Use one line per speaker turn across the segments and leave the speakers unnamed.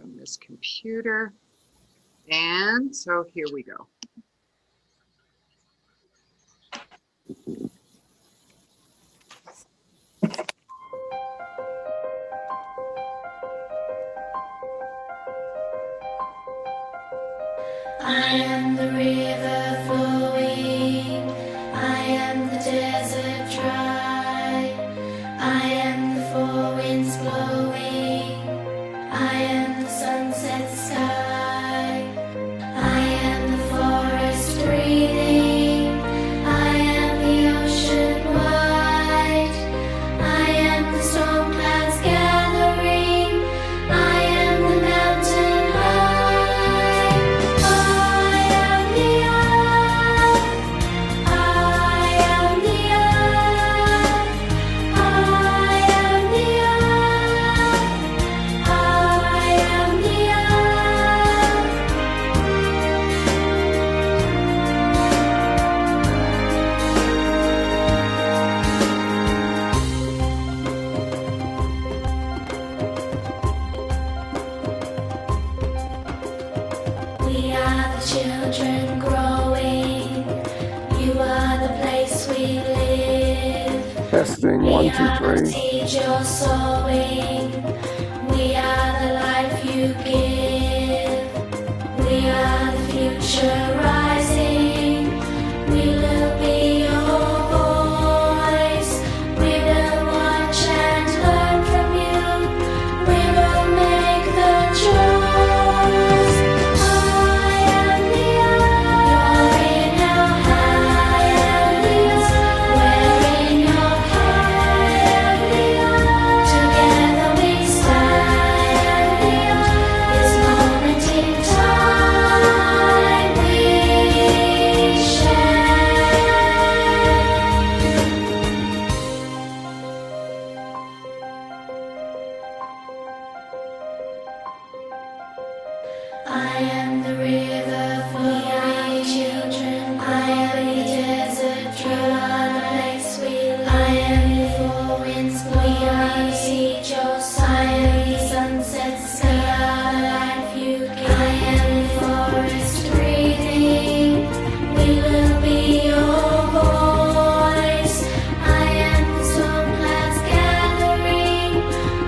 on this computer. And so here we go.
I am the river flowing, I am the desert dry, I am the four winds blowing, I am the sunset sky, I am the forest breathing, I am the ocean wide, I am the storm clouds gathering, I am the mountain high, I am the earth, I am the earth, I am the earth, I am the We are the children growing. You are the place we live.
Testing,
We
1, 2,
are the
3.
seed you're sowing. We are the life you give. We are the future rising. We will be your voice. We will watch and learn from you. We will make the choice. I am the earth. You're in our hands. We're in your care. Together we stand. This moment in time we share. I am the river flowing, children. I am the desert dry, the place we live. I am the four winds blowing. We are the seed you're sowing. I am the sunset sky. We are the life you give. I am the forest breathing. We will be your voice. I am the storm clouds gathering.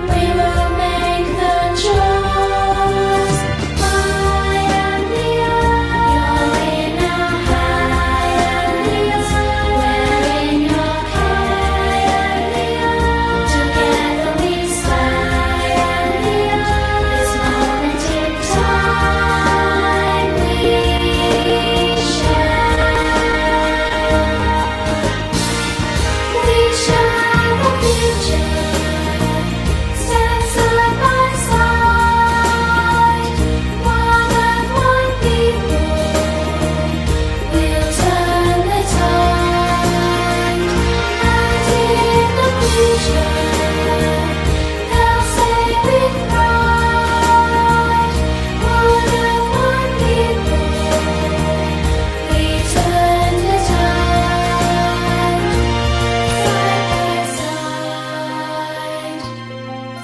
We will make the choice. I am the earth. You're in our hands. We're in your care. Together we stand. This moment in time we share. We share the future. Stand side by side. One and one people. We'll turn the tide. And in the future, they'll say with pride. One and one people. We turn the tide.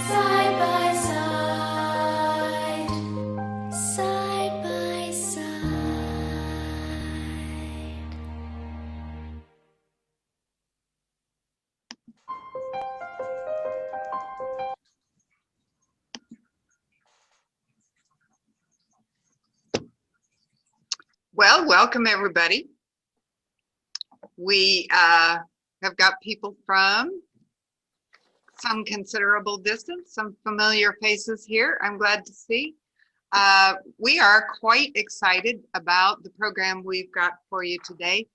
Side by side, side by side.
Well, welcome everybody. We have got people from some considerable distance, some familiar faces here. I'm glad to see. We are quite excited about the program we've got for you today.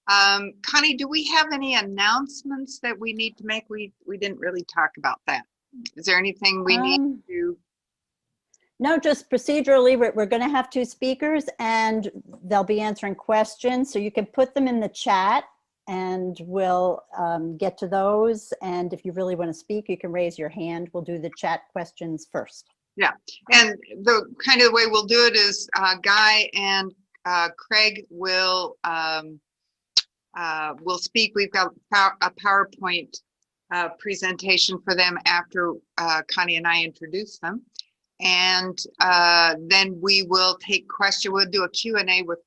Connie, do we have any announcements that we need to make? We didn't really talk about that. Is there anything we need to?
No, just procedurally, we're going to have two speakers and they'll be answering questions. So you can put them in the chat and we'll get to those. And if you really want to speak, you can raise your hand. We'll do the chat questions first.
Yeah, and the kind of the way we'll do it is Guy and Craig will speak. We've got a PowerPoint presentation for them after Connie and I introduce them. And then we will take questions. We'll do a Q&A with,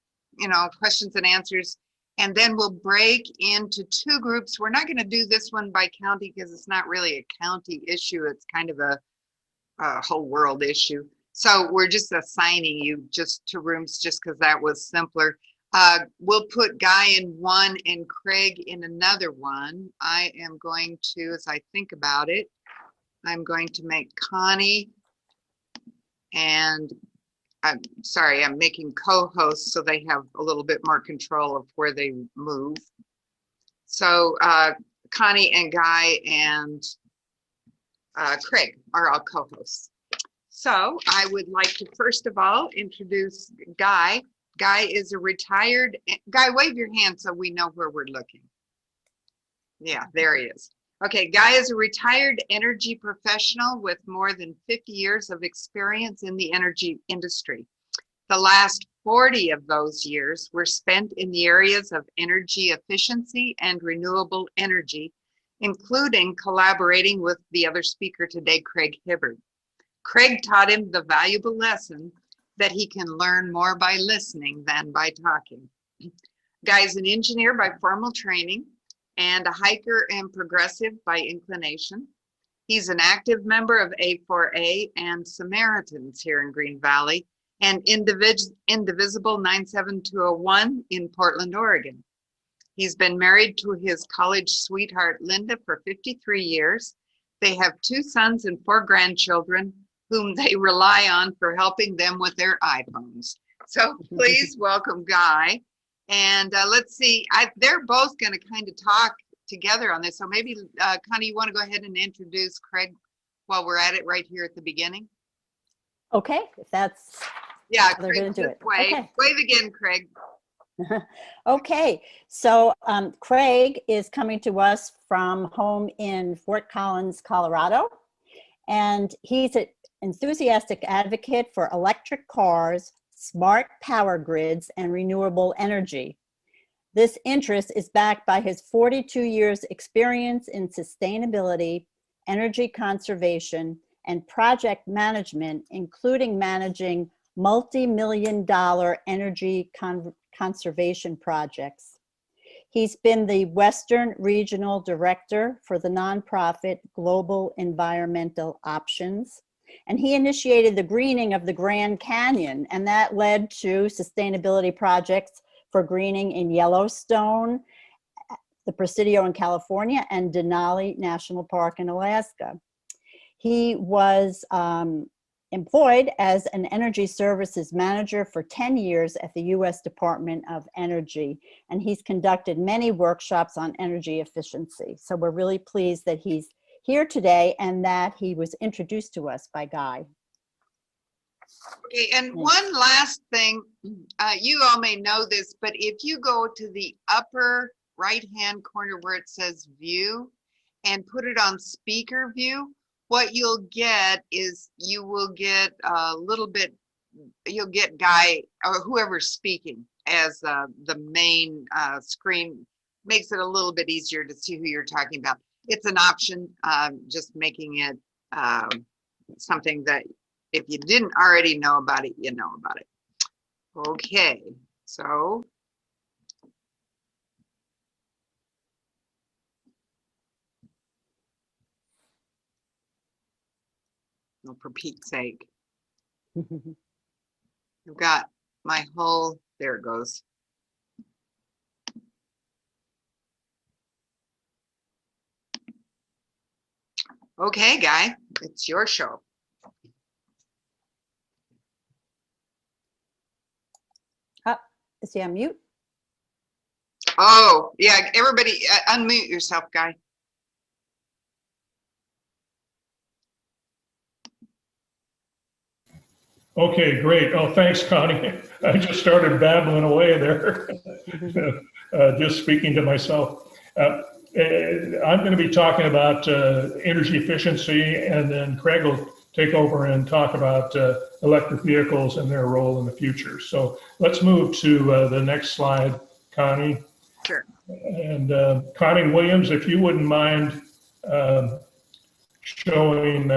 questions and answers. And then we'll break into two groups. We're not going to do this one by county because it's not really a county issue. It's kind of a whole world issue. So we're just assigning you just to rooms just because that was simpler. We'll put Guy in one and Craig in another one. I am going to, as I think about it, I'm going to make Connie and I'm sorry, I'm making co-hosts so they have a little bit more control of where they move. So Connie and Guy and Craig are all co-hosts. So I would like to first of all introduce Guy. Guy is a retired, Guy, wave your hand so we know where we're looking. Yeah, there he is. Okay, Guy is a retired energy professional with more than 50 years of experience in the energy industry. The last 40 of those years were spent in the areas of energy efficiency and renewable energy, including collaborating with the other speaker today, Craig Hibberd. Craig taught him the valuable lesson that he can learn more by listening than by talking. Guy is an engineer by formal training and a hiker and progressive by inclination. He's an active member of A4A and Samaritans here in Green Valley and Indivisible 97201 in Portland, Oregon. He's been married to his college sweetheart, Linda, for 53 years. They have 2 sons and 4 grandchildren whom they rely on for helping them with their iPhones. So please welcome Guy. And let's see, they're both going to kind of talk together on this. So maybe, Connie, you want to go ahead and introduce Craig while we're at it right here at the beginning?
Okay, if that's
yeah,
how they're going to do it.
Wave.
Okay.
Wave again, Craig.
Okay, so Craig is coming to us from home in Fort Collins, Colorado, and he's an enthusiastic advocate for electric cars, smart power grids, and renewable energy. This interest is backed by his 42 years experience in sustainability, energy conservation, and project management, including managing multi-million-dollar energy conservation projects. He's been the Western Regional Director for the nonprofit Global Environmental Options, and he initiated the greening of the Grand Canyon, and that led to sustainability projects for greening in Yellowstone, the Presidio in California, and Denali National Park in Alaska. He was employed as an energy services manager for 10 years at the U.S. Department of Energy, and he's conducted many workshops on energy efficiency. So we're really pleased that he's here today and that he was introduced to us by Guy.
Okay, and one last thing, you all may know this, but if you go to the upper right-hand corner where it says view and put it on speaker view, what you'll get is you will get a little bit, you'll get Guy or whoever's speaking as the main screen. Makes it a little bit easier to see who you're talking about. It's an option, just making it something that if you didn't already know about it, you know about it. Okay, so. Oh, for Pete's sake. I've got my whole, there it goes. Okay, Guy, it's your show.
Is he on mute?
Oh, yeah, everybody unmute yourself, Guy.
Okay, great. Oh, thanks, Connie. I just started babbling away there, just speaking to myself. I'm going to be talking about energy efficiency, and then Craig will take over and talk about electric vehicles and their role in the future. So let's move to the next slide, Connie.
Sure.
And Connie Williams, if you wouldn't mind showing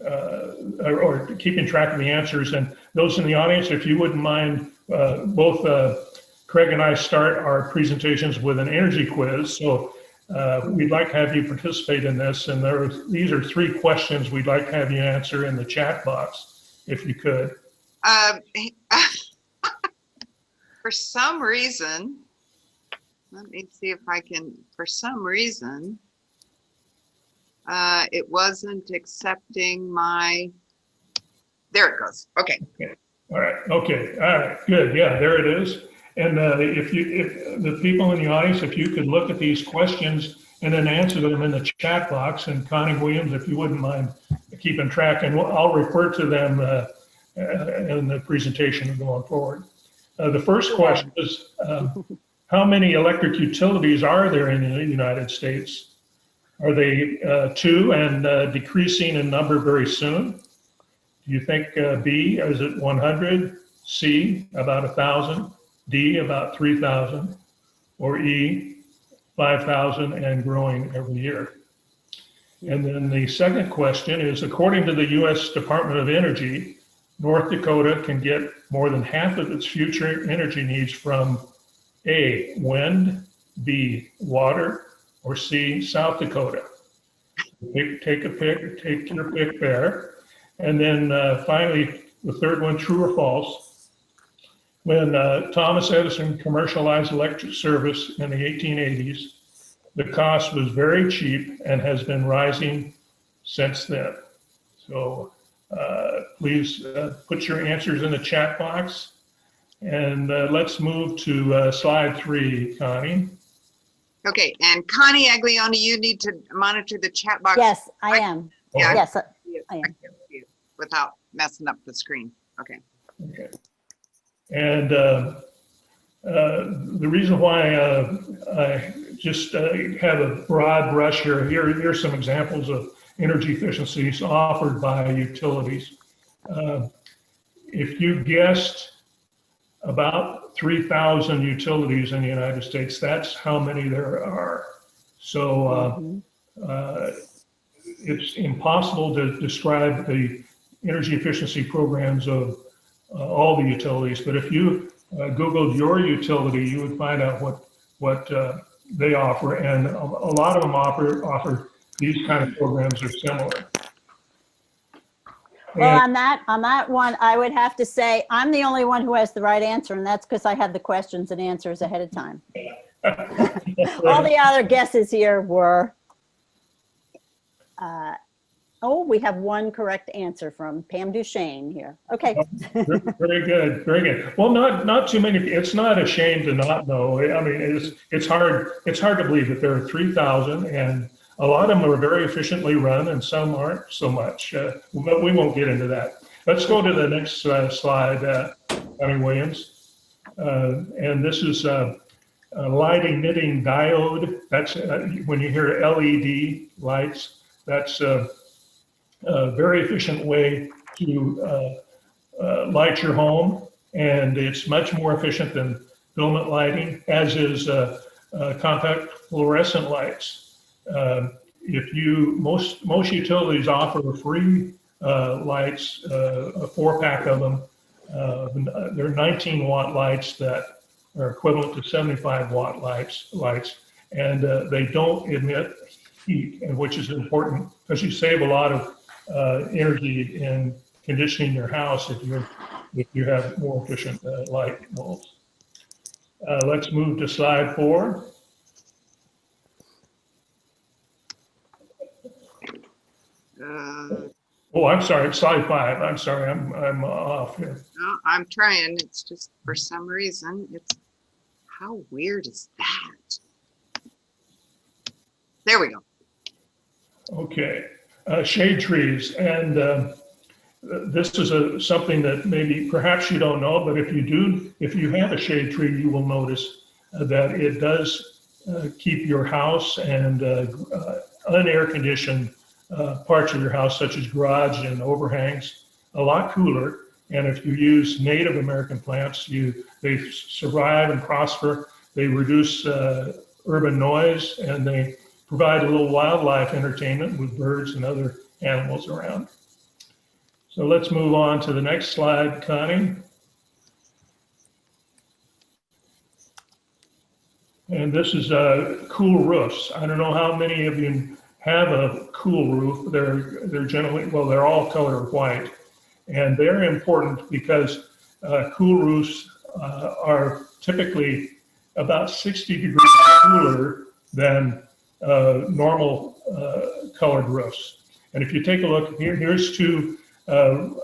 or keeping track of the answers. And those in the audience, if you wouldn't mind, both Craig and I start our presentations with an energy quiz. So we'd like to have you participate in this. And these are 3 questions we'd like to have you answer in the chat box, if you could.
For some reason, let me see if I can, for some reason, it wasn't accepting my, there it goes. Okay.
All right. Okay. All right. Good. Yeah, there it is. And if the people in the audience, if you could look at these questions and then answer them in the chat box, and Connie Williams, if you wouldn't mind keeping track, and I'll refer to them in the presentation going forward. The first question is, how many electric utilities are there in the United States? Are they 2 and decreasing in number very soon? Do you think B, is it 100? C, about 1,000? D, about 3,000? Or E, 5,000 and growing every year? And then the second question is, according to the U.S. Department of Energy, North Dakota can get more than half of its future energy needs from A, wind, B, water, or C, South Dakota. Take your pick there. And then finally, the third one, true or false. When Thomas Edison commercialized electric service in the 1880s, the cost was very cheap and has been rising since then. So please put your answers in the chat box. And let's move to slide 3, Connie.
Okay, and Connie Aglione, you need to monitor the chat box.
Yes, I am.
Yeah.
Yes, I
I
am.
can see it without messing up the screen. Okay.
Okay. And the reason why I just have a broad brush here's some examples of energy efficiencies offered by utilities. If you guessed about 3,000 utilities in the United States, that's how many there are. So it's impossible to describe the energy efficiency programs of all the utilities, but if you Googled your utility, you would find out what they offer, and a lot of them offer these kind of programs are similar.
Well, on that one, I would have to say I'm the only one who has the right answer, and that's because I had the questions and answers ahead of time. All the other guesses here were, oh, we have one correct answer from Pam Duchesne here. Okay.
Very good, very good. Well, not too many. It's not a shame to not know. I mean, it's hard to believe that there are 3,000, and a lot of them are very efficiently run, and some aren't so much. But we won't get into that. Let's go to the next slide, Connie Williams. And this is a light emitting diode. That's when you hear LED lights. That's a very efficient way to light your home, and it's much more efficient than filament lighting, as is compact fluorescent lights. Most utilities offer free lights, a 4-pack of them. They're 19-watt lights that are equivalent to 75-watt lights, and they don't emit heat, and which is important because you save a lot of energy in conditioning your house if you have more efficient light bulbs. Let's move to slide 4. Oh, I'm sorry, it's slide 5. I'm sorry, I'm off here.
No, I'm trying. It's just for some reason, how weird is that? There we go.
Okay, shade trees, and this is something that perhaps you don't know, but if you have a shade tree, you will notice that it does keep your house and unair conditioned parts of your house, such as garage and overhangs, a lot cooler. And if you use Native American plants, they survive and prosper. They reduce urban noise, and they provide a little wildlife entertainment with birds and other animals around. So let's move on to the next slide, Connie. And this is cool roofs. I don't know how many of you have a cool roof. They're generally, well, they're all color white. And they're important because cool roofs are typically about 60 degrees cooler than normal colored roofs. And if you take a look, here's two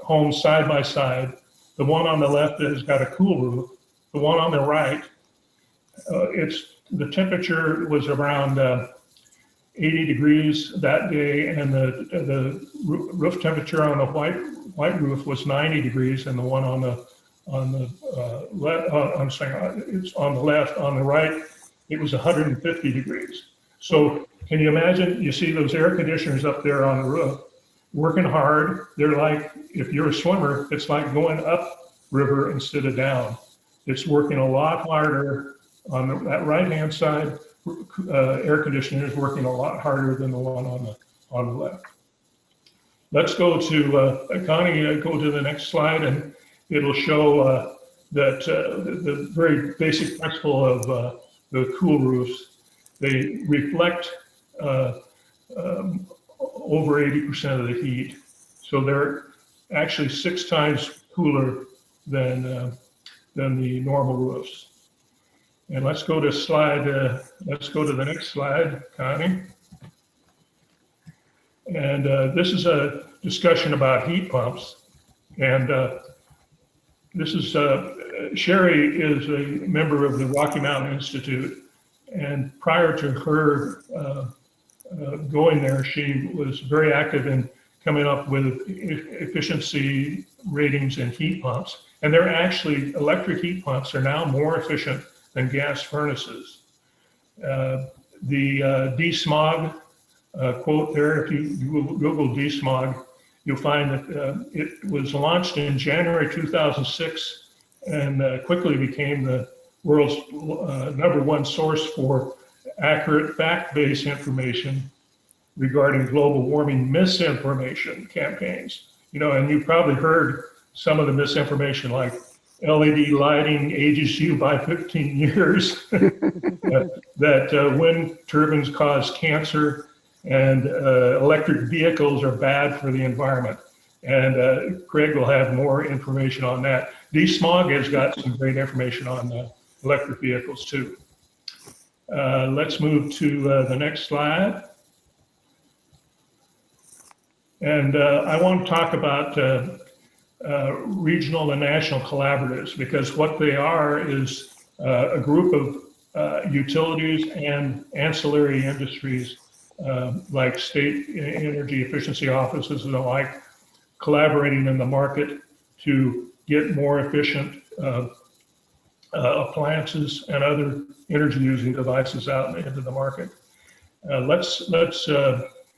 homes side by side. The one on the left has got a cool roof. The one on the right, the temperature was around 80 degrees that day, and the roof temperature on the white roof was 90 degrees, and the one on the left, I'm saying it's on the left, on the right, it was 150 degrees. So can you imagine? You see those air conditioners up there on the roof, working hard. They're like, if you're a swimmer, it's like going up river instead of down. It's working a lot harder on that right-hand side. Air conditioner is working a lot harder than the one on the left. Let's go to Connie. Go to the next slide, and it'll show that the very basic principle of the cool roofs. They reflect over 80% of the heat, so they're actually 6 times cooler than the normal roofs. And let's go to let's go to the next slide, Connie. And this is a discussion about heat pumps. And this is, Sherry is a member of the Rocky Mountain Institute. And prior to her going there, she was very active in coming up with efficiency ratings in heat pumps. And they're actually, electric heat pumps are now more efficient than gas furnaces. The desmog quote there, if you Google desmog, you'll find that it was launched in January 2006 and quickly became the world's #1 source for accurate fact-based information regarding global warming misinformation campaigns. You know, and you've probably heard some of the misinformation, like LED lighting ages you by 15 years, that wind turbines cause cancer, and electric vehicles are bad for the environment. And Craig will have more information on that. DSMOG has got some great information on electric vehicles too. Let's move to the next slide. And I want to talk about regional and national collaboratives, because what they are is a group of utilities and ancillary industries like state energy efficiency offices and the like, collaborating in the market to get more efficient appliances and other energy using devices out into the market. Let's go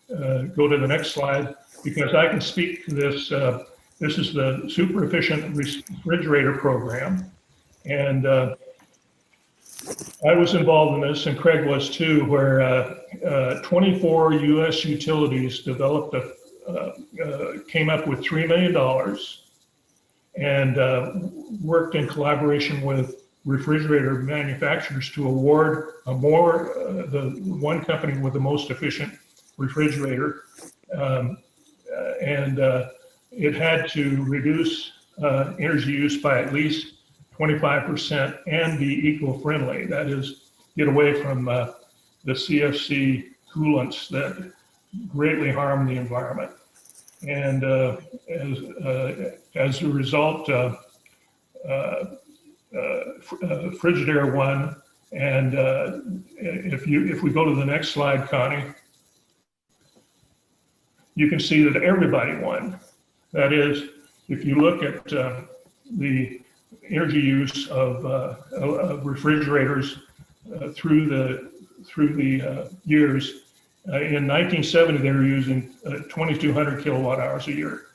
to the next slide, because I can speak to this. This is the super efficient refrigerator program. And I was involved in this, and Craig was too, where 24 US utilities developed came up with $3 million and worked in collaboration with refrigerator manufacturers to award the one company with the most efficient refrigerator. It had to reduce energy use by at least 25% and be eco-friendly. That is, get away from the CFC coolants that greatly harm the environment. And as a result, Frigidaire won. And if we go to the next slide, Connie, you can see that everybody won. That is, if you look at the energy use of refrigerators through the years, in 1970 they were using 2,200 kilowatt hours a year.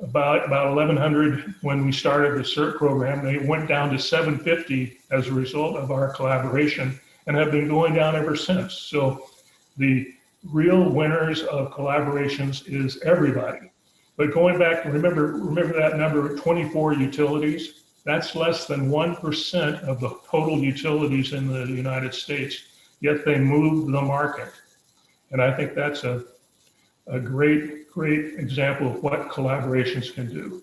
About 1,100 when we started the CERT program. They went down to 750 as a result of our collaboration, and have been going down ever since. So the real winners of collaborations is everybody. But going back, remember that number, 24 utilities? That's less than 1% of the total utilities in the United States, yet they move the market. And I think that's a great, great example of what collaborations can do.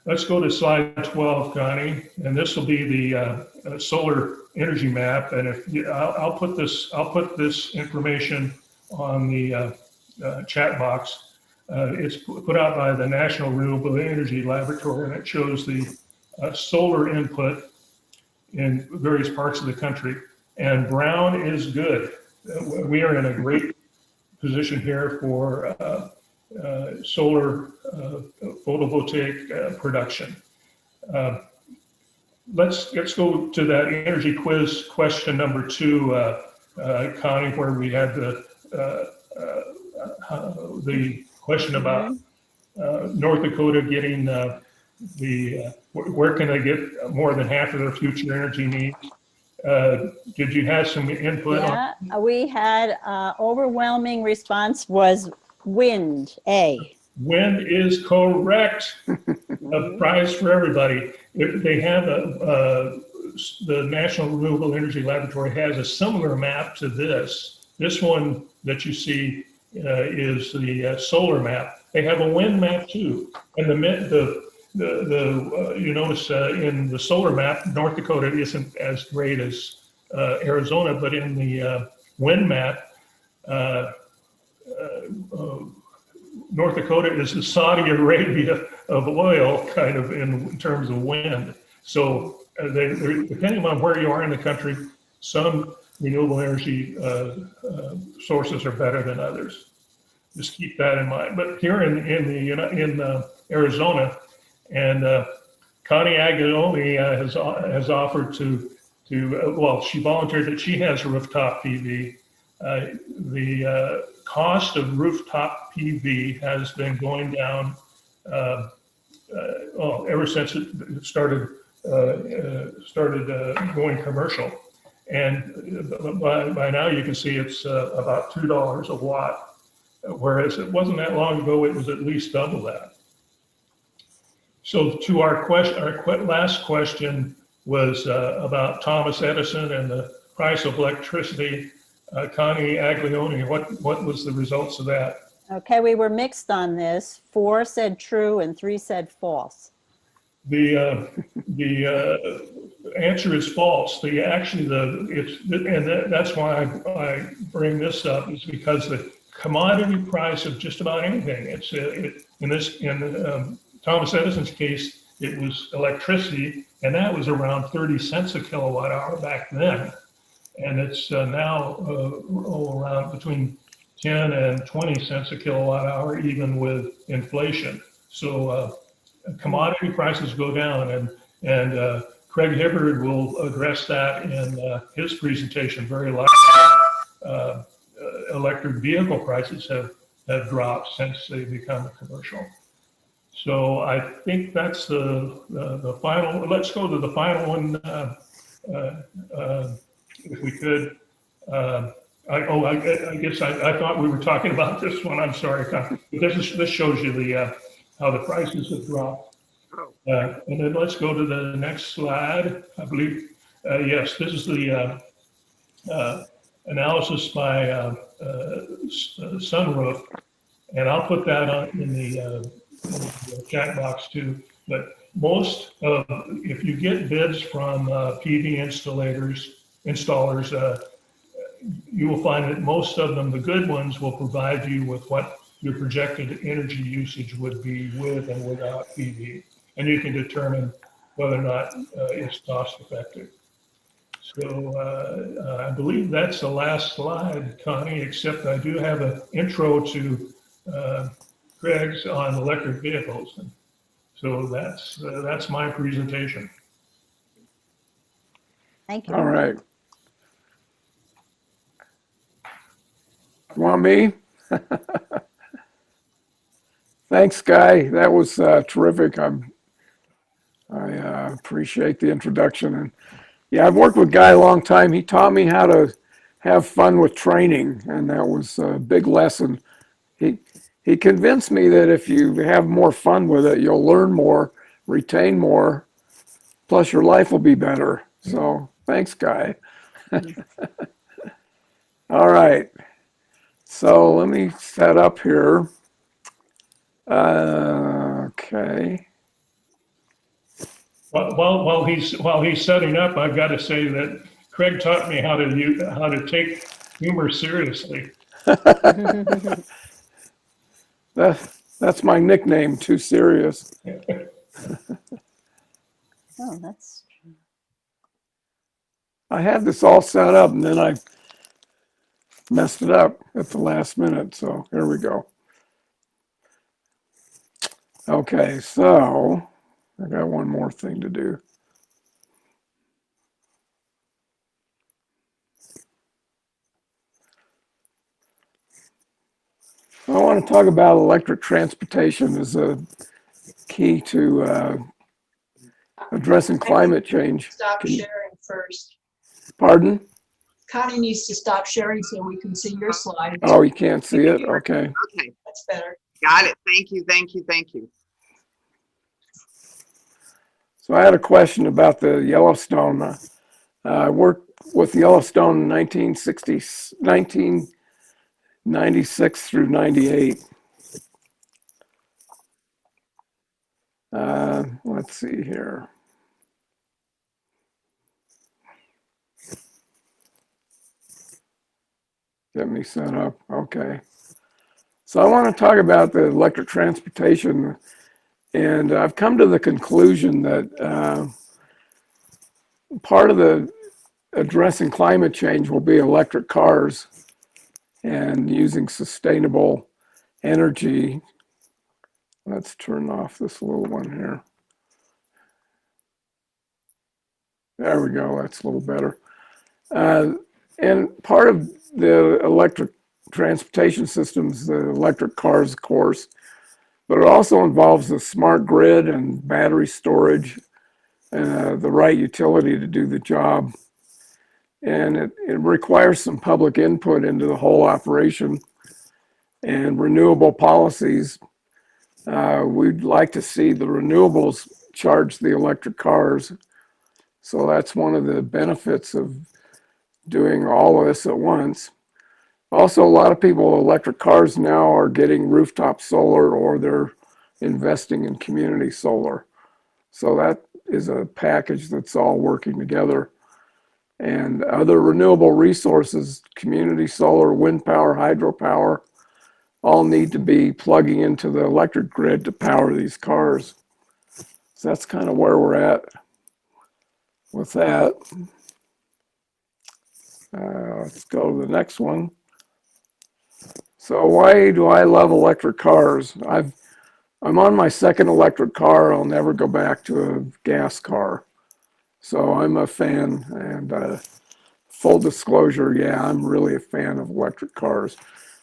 Let's go to slide 12, Connie, and this will be the solar energy map. And if you, I'll put this information on the chat box. It's put out by the National Renewable Energy Laboratory, and it shows the solar input in various parts of the country. And brown is good. We are in a great position here for solar photovoltaic production. Let's go to that energy quiz question number 2, Connie, where we had the question about North Dakota getting where can they get more than half of their future energy needs? Did you have some input?
Yeah, we had overwhelming response was wind, A.
Wind is correct. A prize for everybody. They have the National Renewable Energy Laboratory has a similar map to this. This one that you see is the solar map. They have a wind map too. And you notice in the solar map, North Dakota isn't as great as Arizona, but in the wind map, North Dakota is the Saudi Arabia of oil, kind of in terms of wind. So depending on where you are in the country, some renewable energy sources are better than others. Just keep that in mind. But here in Arizona, and Connie Aguiloni has offered to well, she volunteered that she has rooftop PV. The cost of rooftop PV has been going down ever since it started going commercial. And by now you can see it's about $2 a watt, whereas it wasn't that long ago, it was at least double that. So to our last question was about Thomas Edison and the price of electricity. Connie Aglioni, what was the results of that?
Okay, we were mixed on this. 4 said true and 3 said false.
The answer is false. That's why I bring this up, is because the commodity price of just about anything. In Thomas Edison's case, it was electricity, and that was around 30 cents a kilowatt hour back then. And it's now around between 10 and 20 cents a kilowatt hour, even with inflation. So commodity prices go down, and Craig Hibberd will address that in his presentation very likely. Electric vehicle prices have dropped since they become commercial. So I think that's the final. Let's go to the final one, if we could. I guess I thought we were talking about this one. I'm sorry, this shows you how the prices have dropped. And then let's go to the next slide. I believe, yes, this is the analysis by Sunroof, and I'll put that on in the chat box too. But if you get bids from PV installers, you will find that most of them, the good ones, will provide you with what your projected energy usage would be with and without PV. And you can determine whether or not it's cost effective. So I believe that's the last slide, Connie, except I do have an intro to Craig's on electric vehicles. And so that's my presentation.
Thank you.
All right. You want me? Thanks, Guy. That was terrific. I appreciate the introduction. And yeah, I've worked with Guy a long time. He taught me how to have fun with training, and that was a big lesson. he convinced me that if you have more fun with it, you'll learn more, retain more, plus your life will be better. So thanks, Guy. All right. So let me set up here. Okay.
While he's setting up, I've got to say that Craig taught me how to take humor seriously.
That's my nickname, Too Serious.
Oh, that's,
I had this all set up and then I messed it up at the last minute. So here we go. Okay, so I got one more thing to do. I want to talk about electric transportation as a key to addressing climate change.
Stop
Can you,
sharing first.
pardon?
Connie needs to stop sharing so we can see your slide.
Oh, you can't see it? Okay.
Okay,
That's better.
got it. Thank you, thank you, thank you.
So I had a question about the Yellowstone. I worked with Yellowstone in 1996 through 98. Let's see here. Get me set up. Okay. So I want to talk about the electric transportation, and I've come to the conclusion that part of the addressing climate change will be electric cars and using sustainable energy. Let's turn off this little one here. There we go. That's a little better. And part of the electric transportation systems, the electric cars, of course, but it also involves a smart grid and battery storage, the right utility to do the job. And it requires some public input into the whole operation and renewable policies. We'd like to see the renewables charge the electric cars. So that's one of the benefits of doing all of this at once. Also, a lot of people with electric cars now are getting rooftop solar or they're investing in community solar. So that is a package that's all working together. And other renewable resources, community solar, wind power, hydropower, all need to be plugging into the electric grid to power these cars. So that's kind of where we're at with that. Let's go to the next one. So why do I love electric cars? I'm on my second electric car. I'll never go back to a gas car. So I'm a fan, and full disclosure, yeah, I'm really a fan of electric cars.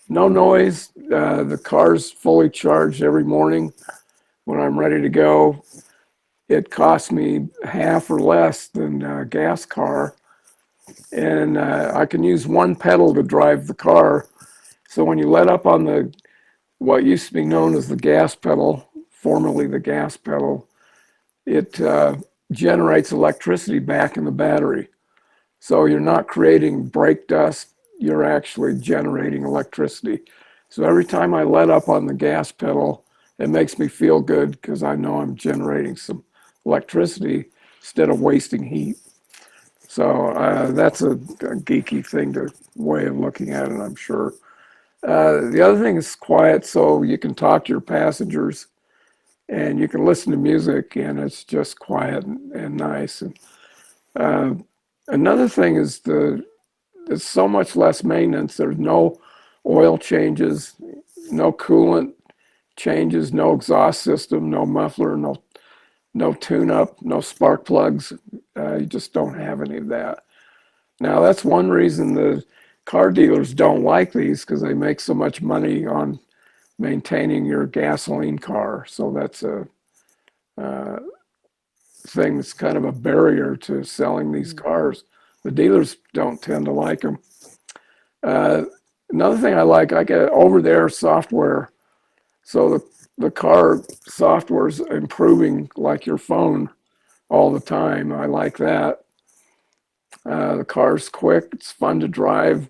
No noise, the car's fully charged every morning when I'm ready to go. It costs me half or less than a gas car. And I can use one pedal to drive the car. So when you let up on the what used to be known as the gas pedal, formerly the gas pedal, it generates electricity back in the battery. So you're not creating brake dust, you're actually generating electricity. So every time I let up on the gas pedal, it makes me feel good because I know I'm generating some electricity instead of wasting heat. So that's a geeky way of looking at it, I'm sure. The other thing is quiet, so you can talk to your passengers and you can listen to music, and it's just quiet and nice. And another thing is there's so much less maintenance. There's no oil changes, no coolant changes, no exhaust system, no muffler, no tune-up, no spark plugs. You just don't have any of that. Now, that's one reason the car dealers don't like these, because they make so much money on maintaining your gasoline car. So that's a thing that's kind of a barrier to selling these cars. The dealers don't tend to like them. Another thing I like, I get over-the-air software So the car software is improving like your phone all the time. I like that. The car's quick, it's fun to drive,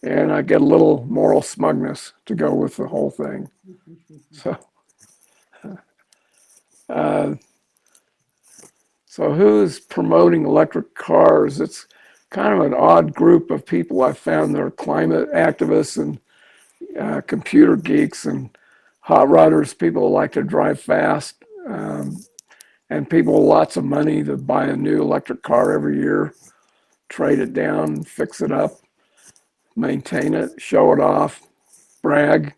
and I get a little moral smugness to go with the whole thing. So, uh, so who's promoting electric cars? It's kind of an odd group of people I've found. They're climate activists and computer geeks and hot rodders, people who like to drive fast, and people with lots of money to buy a new electric car every year, trade it down, fix it up, maintain it, show it off, brag.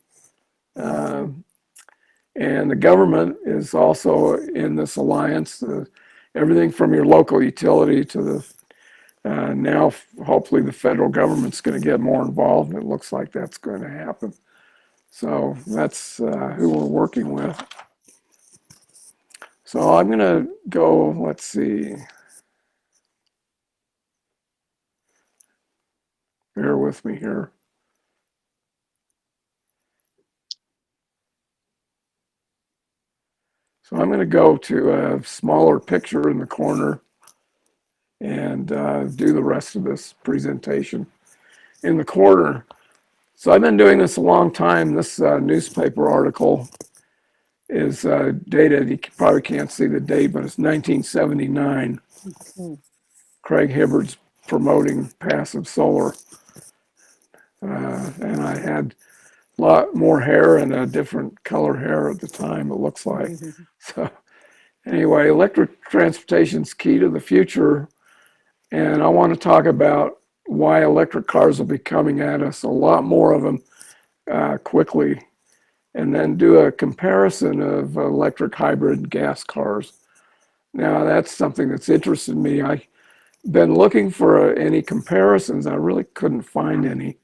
Uh, and the government is also in this alliance. Everything from your local utility to the now, hopefully, the federal government's going to get more involved. It looks like that's going to happen. So that's who we're working with. So I'm going to go, let's see. Bear with me here. So I'm going to go to a smaller picture in the corner and do the rest of this presentation in the corner. So I've been doing this a long time. This newspaper article is dated, you probably can't see the date, but it's 1979. Craig Hibberd's promoting passive solar. And I had a lot more hair and a different color hair at the time, it looks like. So anyway, electric transportation is key to the future. And I want to talk about why electric cars will be coming at us, a lot more of them quickly, and then do a comparison of electric hybrid gas cars. Now, that's something that's interested me. I've been looking for any comparisons. I really couldn't find any,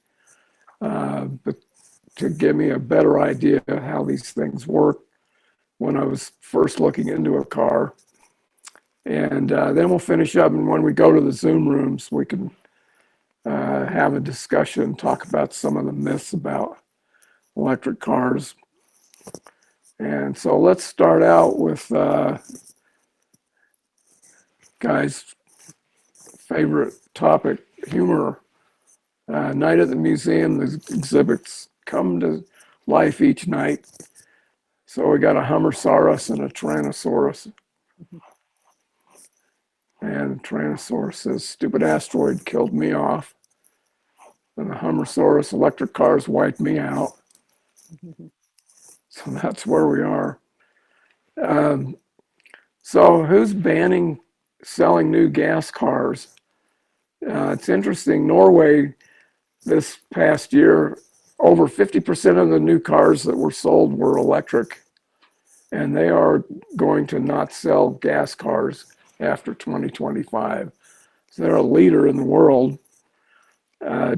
but to give me a better idea of how these things work when I was first looking into a car. And then we'll finish up, and when we go to the Zoom rooms, we can have a discussion, talk about some of the myths about electric cars. And so let's start out with guys' favorite topic, humor. Night at the museum, the exhibits come to life each night. So we got a Hummersaurus and a Tyrannosaurus. And the Tyrannosaurus says, "Stupid asteroid killed me off." And the Hummersaurus, "Electric cars wiped me out." So that's where we are. So who's banning selling new gas cars? It's interesting. Norway, this past year, over 50% of the new cars that were sold were electric. And they are going to not sell gas cars after 2025. So they're a leader in the world.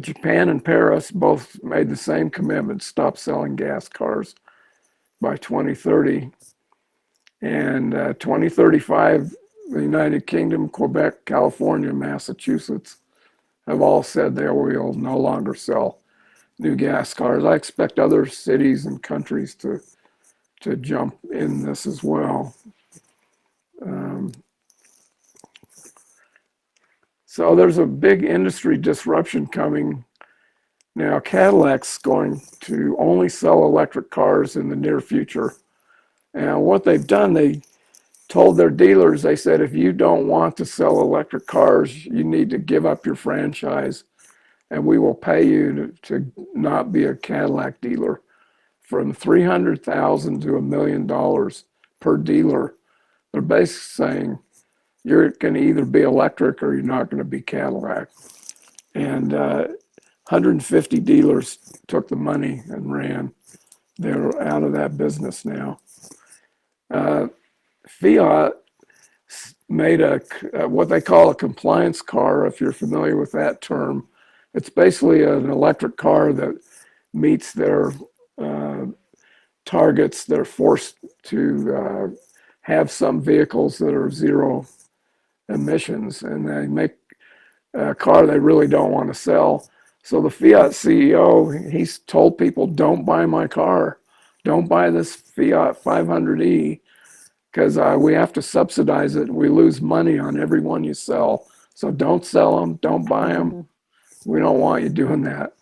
Japan and Paris both made the same commitment, stop selling gas cars by 2030. And 2035, the United Kingdom, Quebec, California, Massachusetts have all said they will no longer sell new gas cars. I expect other cities and countries to jump in this as well. So there's a big industry disruption coming. Now, Cadillac's going to only sell electric cars in the near future. And what they've done, they told their dealers, they said, if you don't want to sell electric cars, you need to give up your franchise, and we will pay you to not be a Cadillac dealer, from $300,000 to $1 million per dealer. They're basically saying, you're going to either be electric or you're not going to be Cadillac. And 150 dealers took the money and ran. They're out of that business now. Fiat made what they call a compliance car, if you're familiar with that term. It's basically an electric car that meets their targets. They're forced to have some vehicles that are zero emissions, and they make a car they really don't want to sell. So the Fiat CEO, he's told people, don't buy my car. don't buy this Fiat 500e because we have to subsidize it. We lose money on every one you sell. So don't sell them, don't buy them. We don't want you doing that.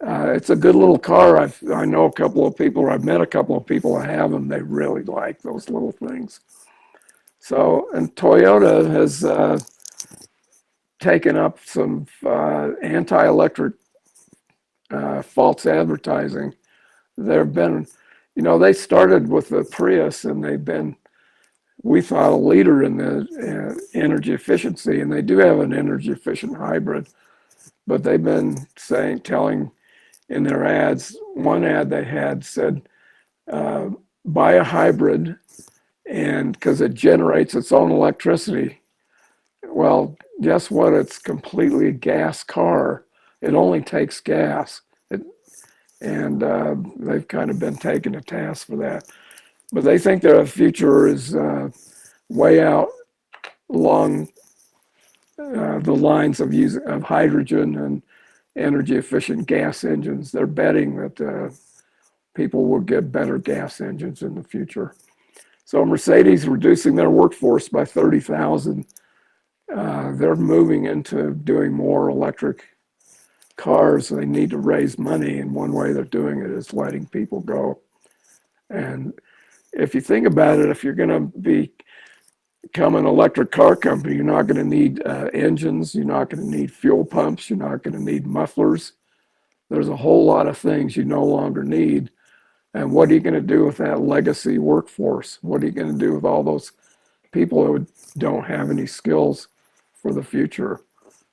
It's a good little car. I know a couple of people, or I've met a couple of people that have them. They really like those little things. So, and Toyota has taken up some anti-electric false advertising. They've been, they started with the Prius, and they've been, we thought, a leader in the energy efficiency, and they do have an energy efficient hybrid, but they've been telling in their ads, one ad they had said, buy a hybrid, and because it generates its own electricity. Well, guess what? It's completely a gas car. It only takes gas. And they've kind of been taken to task for that. But they think their future is way out along the lines of hydrogen and energy efficient gas engines. They're betting that people will get better gas engines in the future. So Mercedes reducing their workforce by 30,000. They're moving into doing more electric cars. They need to raise money, and one way they're doing it is letting people go. And if you think about it, if you're going to become an electric car company, you're not going to need engines, you're not going to need fuel pumps, you're not going to need mufflers. There's a whole lot of things you no longer need. And what are you going to do with that legacy workforce? What are you going to do with all those people who don't have any skills for the future?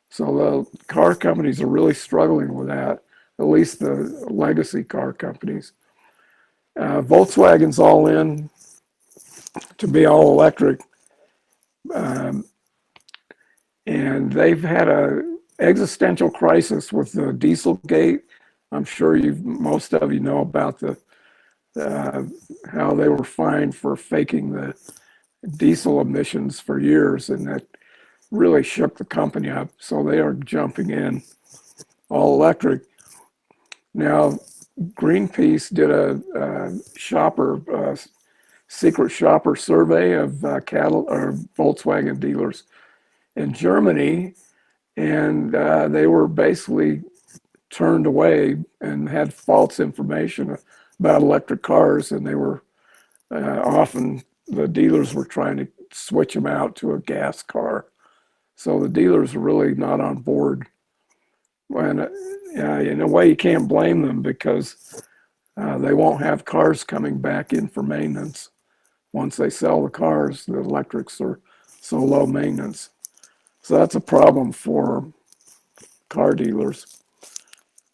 So the car companies are really struggling with that, at least the legacy car companies. Volkswagen's all in to be all electric. And they've had an existential crisis with the Dieselgate. I'm sure most of you know about how they were fined for faking the diesel emissions for years, and that really shook the company up. So they are jumping in all electric. Now, Greenpeace did a secret shopper survey of cattle or Volkswagen dealers in Germany, and they were basically turned away and had false information about electric cars, and they were often the dealers were trying to switch them out to a gas car. So the dealers are really not on board. And in a way, you can't blame them because they won't have cars coming back in for maintenance. Once they sell the cars, the electrics are so low maintenance. So that's a problem for car dealers.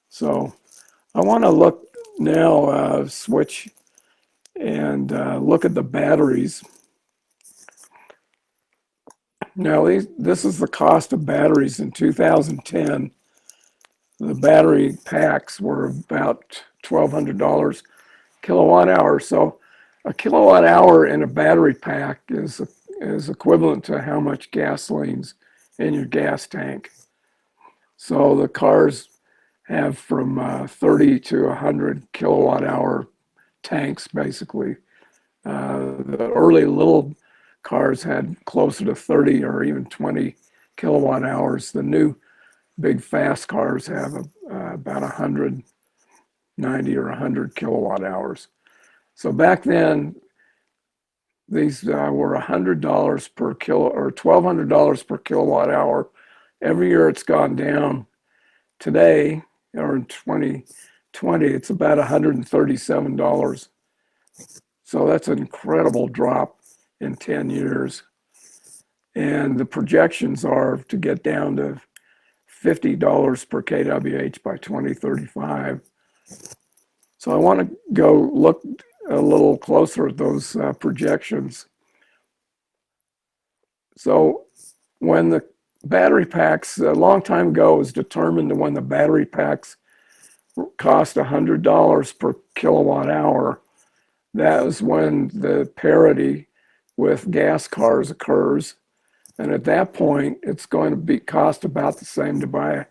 So I want to look now, switch and look at the batteries. Now, this is the cost of batteries in 2010. The battery packs were about $1,200 kilowatt hour. So a kilowatt hour in a battery pack is equivalent to how much gasoline's in your gas tank. So the cars have from 30 to 100 kilowatt hour tanks, basically. The early little cars had closer to 30 or even 20 kilowatt hours. The new big fast cars have about 190 or 100 kilowatt hours. So back then, these were $100 per kilo or $1,200 per kilowatt hour. Every year it's gone down. Today, or in 2020, it's about $137. So that's an incredible drop in 10 years. And the projections are to get down to $50 per kWh by 2035. So I want to go look a little closer at those projections. So when the battery packs, a long time ago, it was determined that when the battery packs cost $100 per kilowatt hour, that is when the parity with gas cars occurs. And at that point, it's going to cost about the same to buy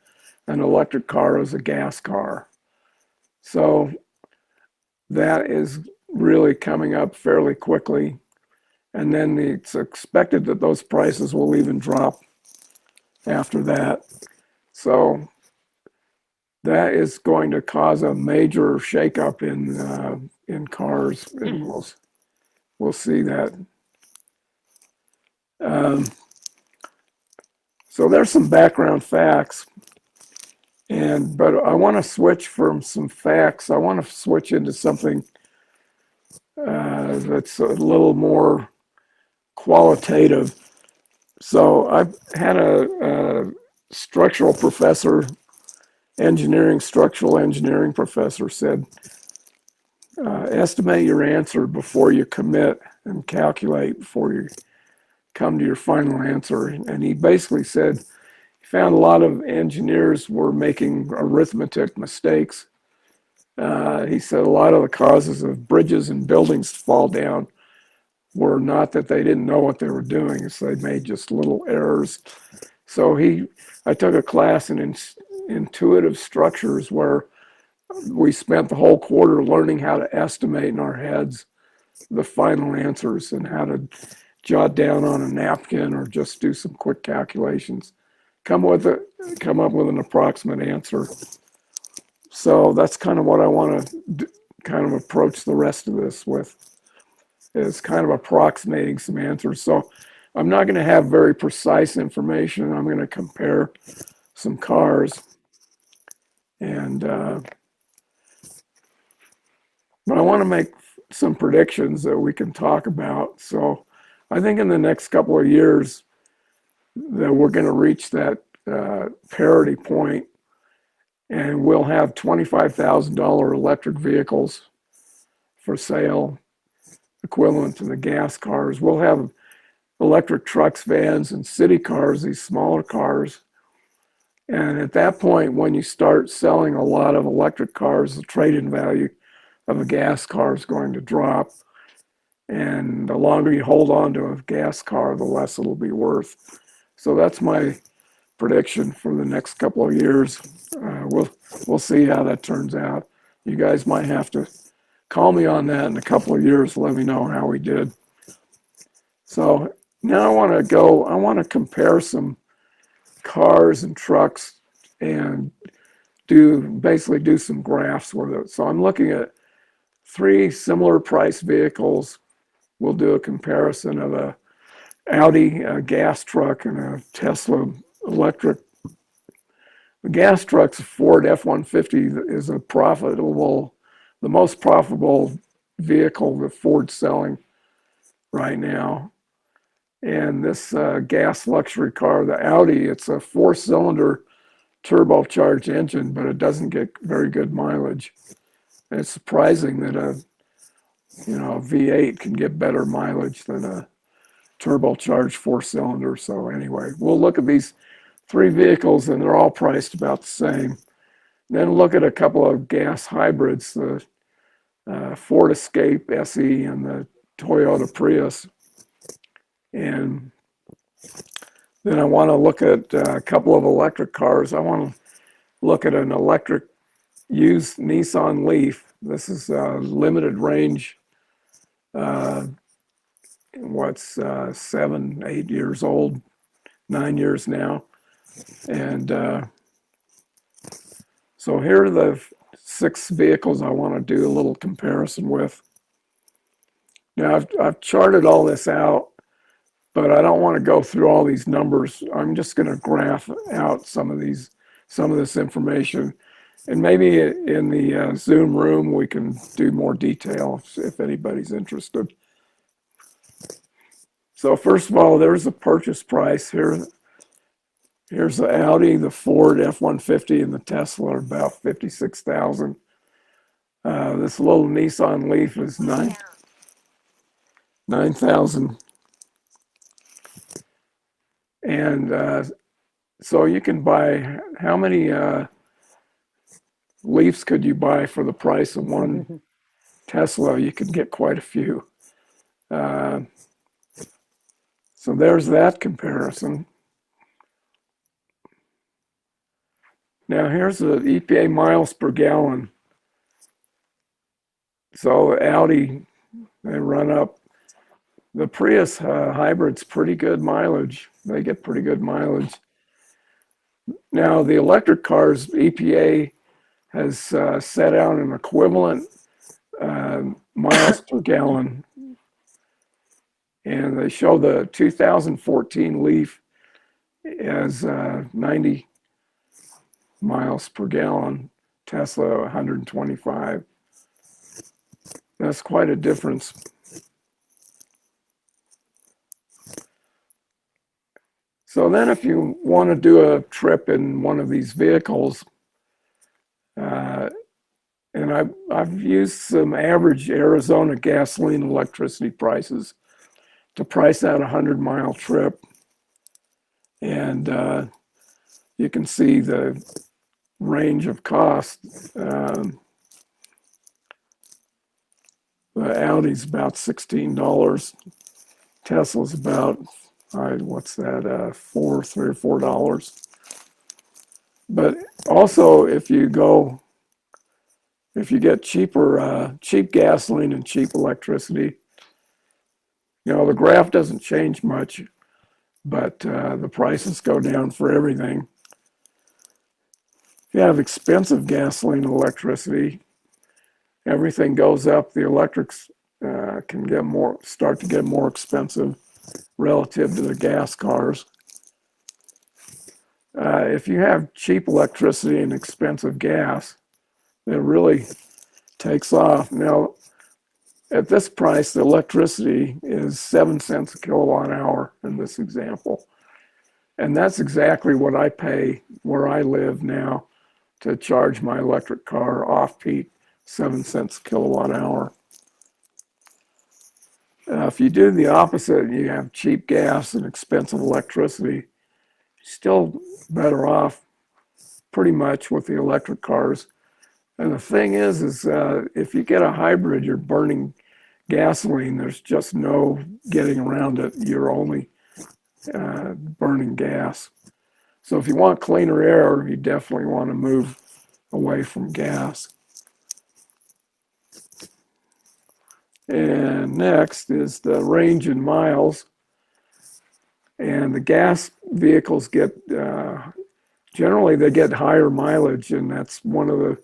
an electric car as a gas car. So that is really coming up fairly quickly. And then it's expected that those prices will even drop after that. So that is going to cause a major shakeup in cars, and we'll see that. Um, so there's some background facts, but I want to switch from some facts. I want to switch into something that's a little more qualitative. So I've had a structural professor, structural engineering professor said, estimate your answer before you commit and calculate before you come to your final answer. And he basically said he found a lot of engineers were making arithmetic mistakes. He said a lot of the causes of bridges and buildings to fall down were not that they didn't know what they were doing, it's they made just little errors. So I took a class in intuitive structures where we spent the whole quarter learning how to estimate in our heads the final answers and how to jot down on a napkin or just do some quick calculations, come up with an approximate answer. So that's kind of what I want to kind of approach the rest of this with, is kind of approximating some answers. So I'm not going to have very precise information. I'm going to compare some cars, and but I want to make some predictions that we can talk about. So I think in the next couple of years that we're going to reach that parity point, and we'll have $25,000 electric vehicles for sale, equivalent to the gas cars. We'll have electric trucks, vans, and city cars, these smaller cars. And at that point, when you start selling a lot of electric cars, the trade-in value of a gas car is going to drop. And the longer you hold on to a gas car, the less it'll be worth. So that's my prediction for the next couple of years. We'll see how that turns out. You guys might have to call me on that in a couple of years. Let me know how we did. So now I want to compare some cars and trucks and basically do some graphs with it. So I'm looking at 3 similar price vehicles. We'll do a comparison of a Audi gas truck and a Tesla electric. The gas truck's Ford F-150 is the most profitable vehicle that Ford's selling right now. And this gas luxury car, the Audi, it's a 4-cylinder turbocharged engine, but it doesn't get very good mileage. And it's surprising that a V8 can get better mileage than a turbocharged 4-cylinder. So anyway, we'll look at these 3 vehicles, and they're all priced about the same. Then look at a couple of gas hybrids, the Ford Escape SE and the Toyota Prius. And then I want to look at a couple of electric cars. I want to look at an electric used Nissan Leaf. This is a limited range. 7, 8 years old, 9 years now. And so here are the 6 vehicles I want to do a little comparison with. Now I've charted all this out, but I don't want to go through all these numbers. I'm just going to graph out some of this information, and maybe in the Zoom room we can do more detail if anybody's interested. So first of all, there's the purchase price here. Here's the Audi, the Ford F-150, and the Tesla are about $56,000. This little Nissan Leaf is $9,000. And so you can buy, how many Leafs could you buy for the price of one Tesla? You could get quite a few. So there's that comparison. Now here's the EPA miles per gallon. So Audi, they run up. The Prius hybrid's pretty good mileage. They get pretty good mileage. Now the electric cars, EPA has set out an equivalent miles per gallon, and they show the 2014 Leaf as 90 miles per gallon, Tesla 125. That's quite a difference. So then if you want to do a trip in one of these vehicles, and I've used some average Arizona gasoline electricity prices to price out a 100-mile trip. And you can see the range of cost. The Audi's about $16. Tesla's about, what's that, $3 or $4. But also, if you get cheap gasoline and cheap electricity, the graph doesn't change much, but the prices go down for everything. If you have expensive gasoline and electricity, everything goes up. The electrics can start to get more expensive relative to the gas cars. If you have cheap electricity and expensive gas, it really takes off. Now, at this price, the electricity is 7 cents a kilowatt hour in this example. And that's exactly what I pay where I live now to charge my electric car off peak, 7 cents a kilowatt hour. If you do the opposite, you have cheap gas and expensive electricity, still better off pretty much with the electric cars. And the thing is if you get a hybrid, you're burning gasoline. There's just no getting around it. You're only burning gas. So if you want cleaner air, you definitely want to move away from gas. And next is the range in miles. And the gas vehicles generally they get higher mileage, and that's one of the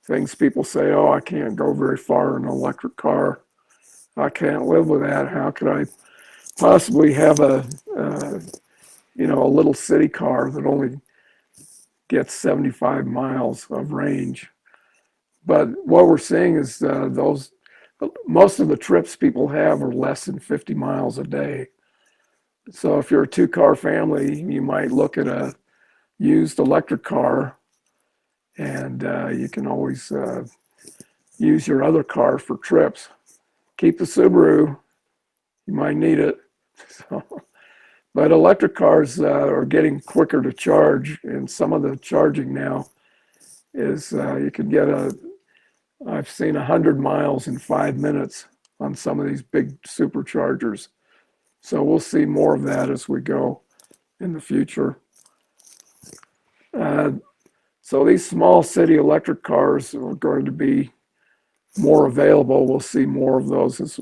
things people say, oh, I can't go very far in an electric car. I can't live with that. How could I possibly have a little city car that only gets 75 miles of range? But what we're seeing is most of the trips people have are less than 50 miles a day. So if you're a two-car family, you might look at a used electric car, and you can always use your other car for trips. Keep the Subaru, you might need it. But electric cars are getting quicker to charge, and some of the charging now is you can get I've seen 100 miles in 5 minutes on some of these big superchargers. So we'll see more of that as we go in the future. So these small city electric cars are going to be more available. We'll see more of those as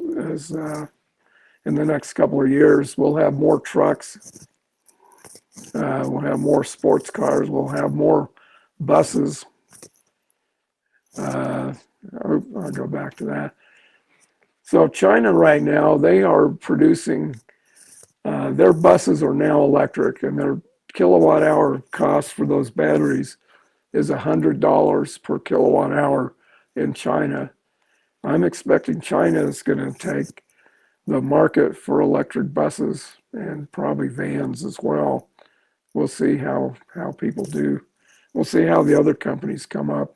in the next couple of years. We'll have more trucks. We'll have more sports cars. We'll have more buses. I'll go back to that. So China right now, they are producing, their buses are now electric, and their kilowatt hour cost for those batteries is $100 per kilowatt hour in China. I'm expecting China is going to take the market for electric buses and probably vans as well. We'll see how people do. We'll see how the other companies come up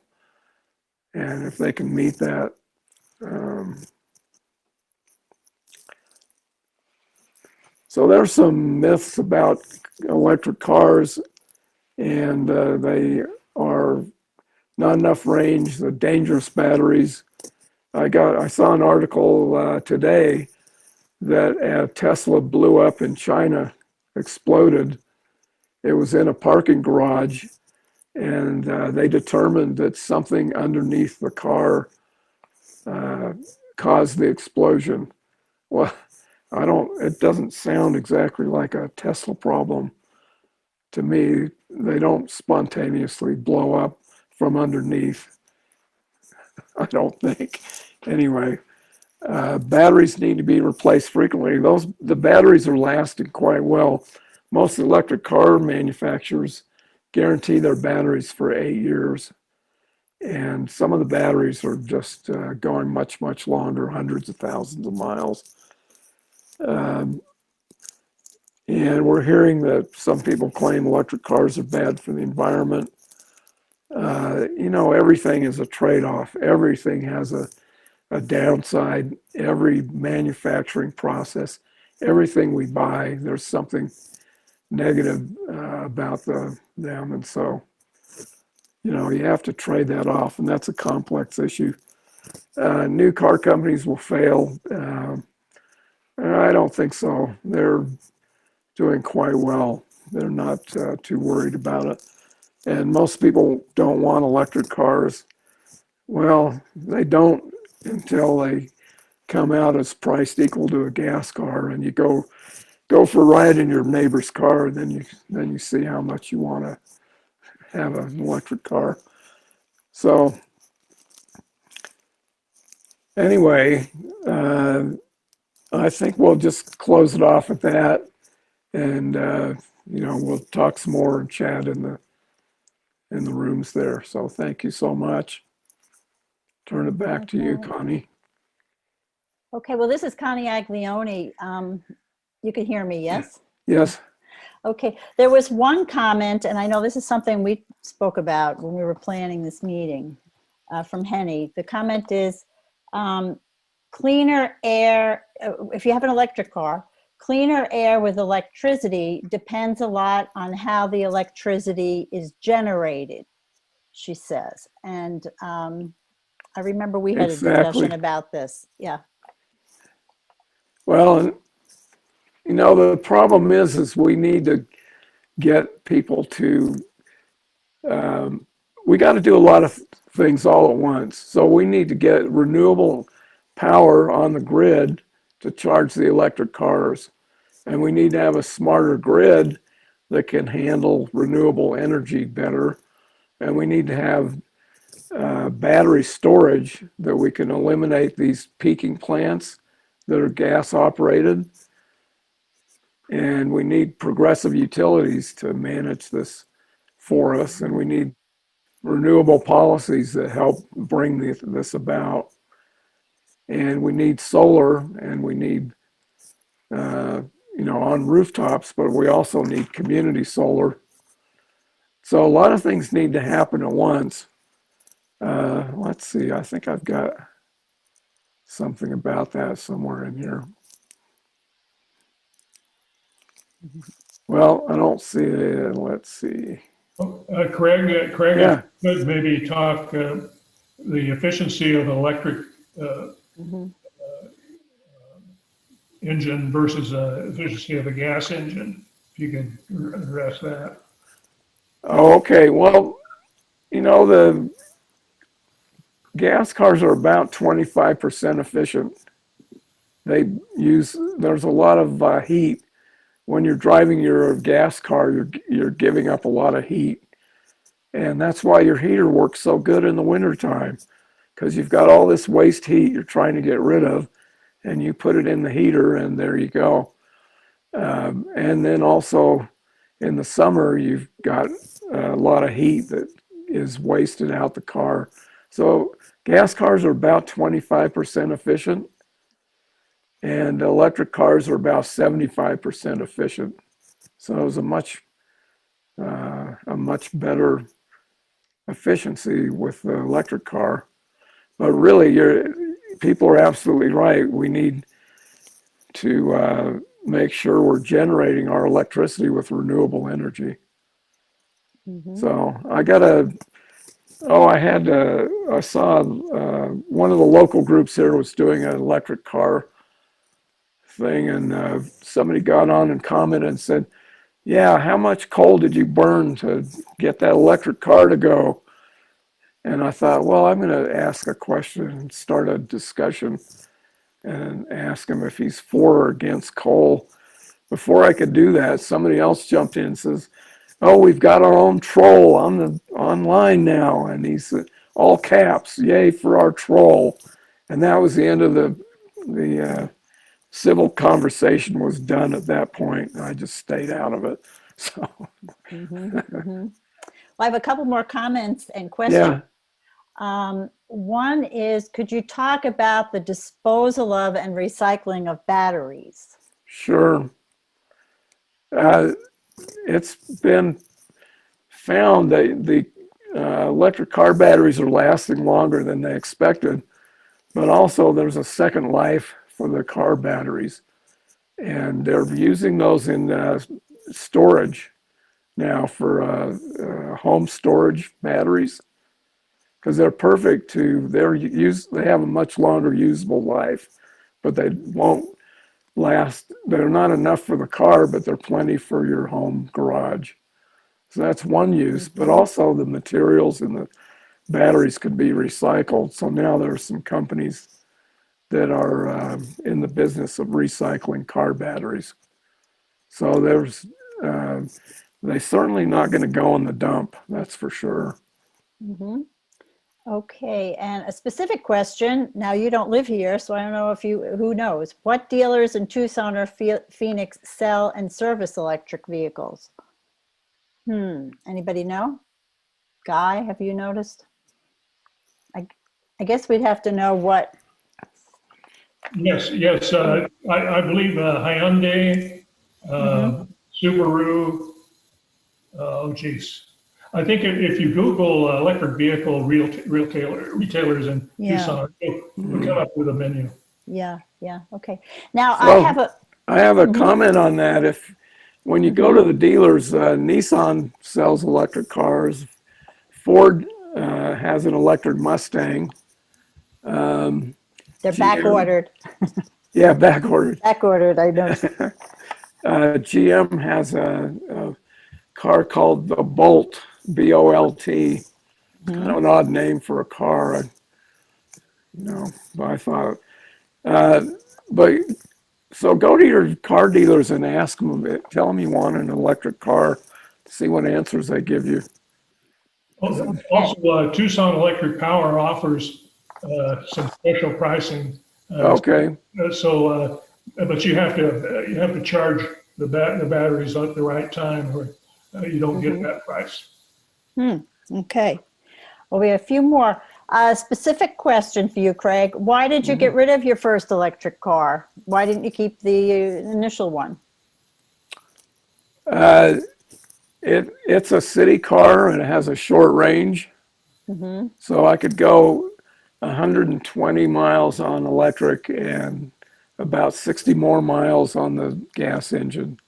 and if they can meet that. So there's some myths about electric cars, and they are not enough range, the dangerous batteries. I saw an article today that a Tesla blew up in China, exploded. It was in a parking garage, and they determined that something underneath the car caused the explosion. Well, it doesn't sound exactly like a Tesla problem to me. They don't spontaneously blow up from underneath, I don't think. Anyway, batteries need to be replaced frequently. The batteries are lasting quite well. Most electric car manufacturers guarantee their batteries for 8 years. And some of the batteries are just going much, much longer, hundreds of thousands of miles. Um, and we're hearing that some people claim electric cars are bad for the environment. Everything is a trade-off. Everything has a downside. Every manufacturing process, everything we buy, there's something negative about them. And so, you have to trade that off, and that's a complex issue. New car companies will fail. I don't think so. They're doing quite well. They're not too worried about it. And most people don't want electric cars. Well, they don't until they come out as priced equal to a gas car, and you go for a ride in your neighbor's car, and then you see how much you want to have an electric car. So anyway, I think we'll just close it off at that, and we'll talk some more and chat in the rooms there. So thank you so much. Turn it back to you, Connie.
Okay, well, this is Connie Aglione. You can hear me, yes?
Yes.
Okay, there was one comment, and I know this is something we spoke about when we were planning this meeting, from Henny. The comment is, cleaner air, if you have an electric car, cleaner air with electricity depends a lot on how the electricity is generated, she says. And I remember we had a discussion about this. Yeah.
Well, the problem is we need to get people to, we got to do a lot of things all at once. So we need to get renewable power on the grid to charge the electric cars. And we need to have a smarter grid that can handle renewable energy better. And we need to have battery storage that we can eliminate these peaking plants that are gas operated. And we need progressive utilities to manage this for us. And we need renewable policies that help bring this about. And we need solar, and we need, on rooftops, but we also need community solar. So a lot of things need to happen at once. Let's see, I think I've got something about that somewhere in here. Well, I don't see it. Let's see.
Craig,
Yeah.
could maybe talk the efficiency of an electric engine versus efficiency of a gas engine, if you can address that.
Oh, okay. Well, the gas cars are about 25% efficient. There's a lot of heat. When you're driving your gas car, you're giving up a lot of heat. And that's why your heater works so good in the wintertime, because you've got all this waste heat you're trying to get rid of, and you put it in the heater, and there you go. And then also in the summer, you've got a lot of heat that is wasted out the car. So gas cars are about 25% efficient, and electric cars are about 75% efficient. So it's a much better efficiency with the electric car. But really, people are absolutely right. We need to make sure we're generating our electricity with renewable energy. So I saw one of the local groups here was doing an electric car thing, and somebody got on and commented and said, yeah, how much coal did you burn to get that electric car to go? And I thought, well, I'm going to ask a question and start a discussion and ask him if he's for or against coal. Before I could do that, somebody else jumped in and says, "Oh, we've got our own troll on the online now," and he's all caps, "Yay for our troll!" And that was the end of the civil conversation. Was done at that point, and I just stayed out of it. So
Well, I have a couple more comments and questions.
yeah,
One is, could you talk about the disposal of and recycling of batteries?
sure. It's been found that the electric car batteries are lasting longer than they expected, but also there's a second life for the car batteries, and they're using those in storage now for home storage batteries because they're perfect to they have a much longer usable life, but they won't last. They're not enough for the car, but they're plenty for your home garage. So that's one use, but also the materials in the batteries could be recycled. So now there are some companies that are in the business of recycling car batteries. So they certainly not going to go in the dump, that's for sure.
Mhm. Okay, and a specific question. Now you don't live here, so I don't know if who knows? What dealers in Tucson or Phoenix sell and service electric vehicles? Anybody know? Guy, have you noticed? I guess we'd have to know what.
Yes. I believe Hyundai, Subaru. Oh, geez. I think if you Google electric vehicle retailers in
Yeah.
Tucson, you'll come up with a menu.
Yeah, okay. Now I
So
have a,
I have a comment on that. When you go to the dealers, Nissan sells electric cars. Ford has an electric Mustang.
they're back
GM,
ordered.
yeah, back ordered.
Back ordered, I noticed.
GM has a car called the Bolt, B-O-L-T. It's kind of an odd name for a car, but I thought. But so go to your car dealers and ask them, tell them you want an electric car, see what answers they give you.
Also, Tucson Electric Power offers some special pricing.
Okay.
But you have to charge the batteries at the right time, or you don't get that price.
Okay. Well, we have a few more. Specific question for you, Craig. Why did you get rid of your first electric car? Why didn't you keep the initial one?
It's a city car and it has a short range. So I could go 120 miles on electric and about 60 more miles on the gas engine